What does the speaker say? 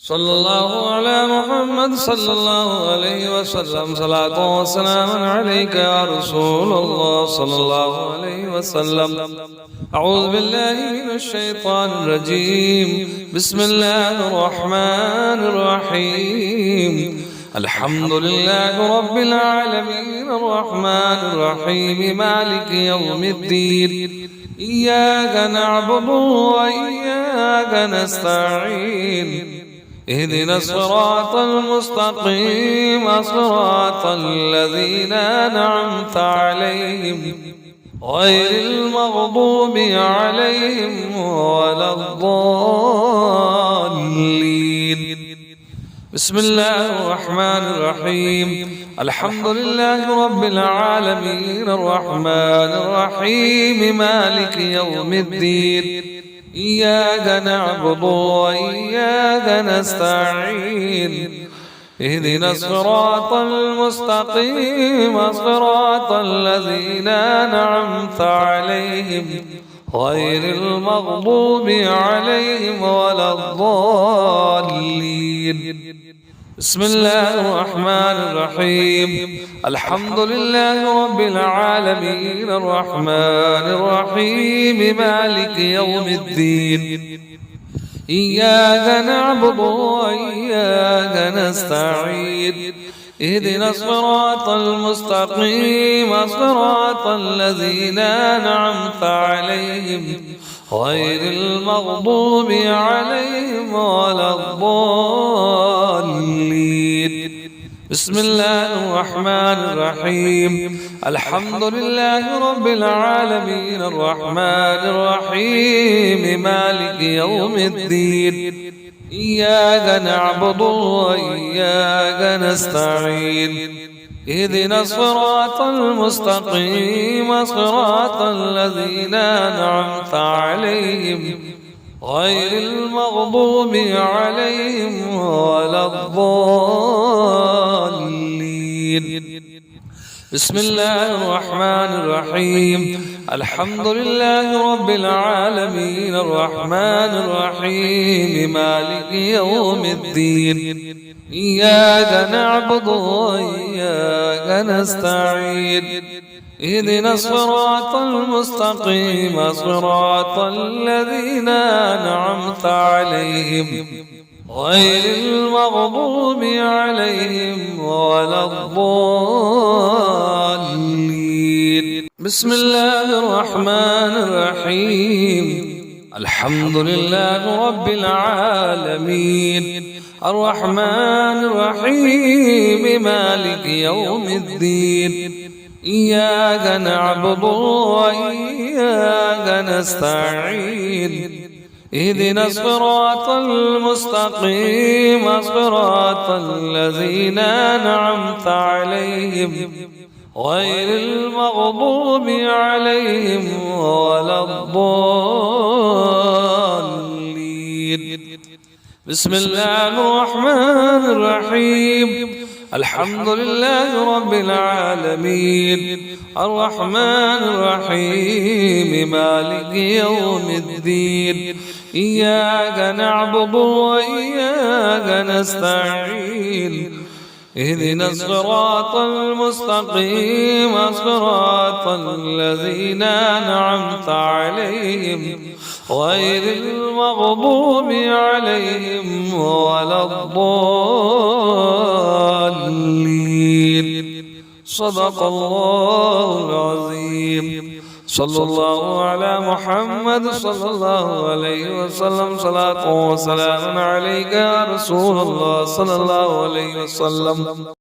صلى الله على محمد صلى الله عليه وسلم. صلاة وسلام عليك يا رسول الله صلى الله عليه وسلم. أعوذ بالله من الشيطان الرجيم. بسم الله الرحمن الرحيم. الحمد لله رب العالمين الرحمن الرحيم مالك يوم الدين. إياك نعبد وإياك نستعين. اهدنا الصراط المستقيم صراط الذين أنعمت عليهم غير المغضوب عليهم ولا الضالين. بسم الله الرحمن الرحيم. الحمد لله رب العالمين الرحمن الرحيم مالك يوم الدين. إياك نعبد وإياك نستعين. اهدنا الصراط المستقيم صراط الذين أنعمت عليهم غير المغضوب عليهم ولا الضالين. بسم الله الرحمن الرحيم. الحمد لله رب العالمين الرحمن الرحيم مالك يوم الدين. إياك نعبد وإياك نستعين. اهدنا الصراط المستقيم صراط الذين أنعمت عليهم غير المغضوب عليهم ولا الضالين. بسم الله الرحمن الرحيم. الحمد لله رب العالمين الرحمن الرحيم مالك يوم الدين. إياك نعبد وإياك نستعين. اهدنا الصراط المستقيم صراط الذين أنعمت عليهم غير المغضوب عليهم ولا الضالين. بسم الله الرحمن الرحيم. الحمد لله رب العالمين الرحمن الرحيم مالك يوم الدين. إياك نعبد وإياك نستعين. اهدنا الصراط المستقيم صراط الذين أنعمت عليهم غير المغضوب عليهم ولا الضالين. بسم الله الرحمن الرحيم. الحمد لله رب العالمين الرحمن الرحيم مالك يوم الدين. إياك نعبد وإياك نستعين. اهدنا الصراط المستقيم صراط الذين أنعمت عليهم غير المغضوب عليهم ولا الضالين. بسم الله الرحمن الرحيم. الحمد لله رب العالمين الرحمن الرحيم مالك يوم الدين. إياك نعبد وإياك نستعين. اهدنا الصراط المستقيم صراط الذين أنعمت عليهم غير المغضوب عليهم ولا الضالين. صدق الله العظيم. صلى الله على محمد صلى الله عليه وسلم. صلاة وسلام عليك يا رسول الله صلى الله عليه وسلم.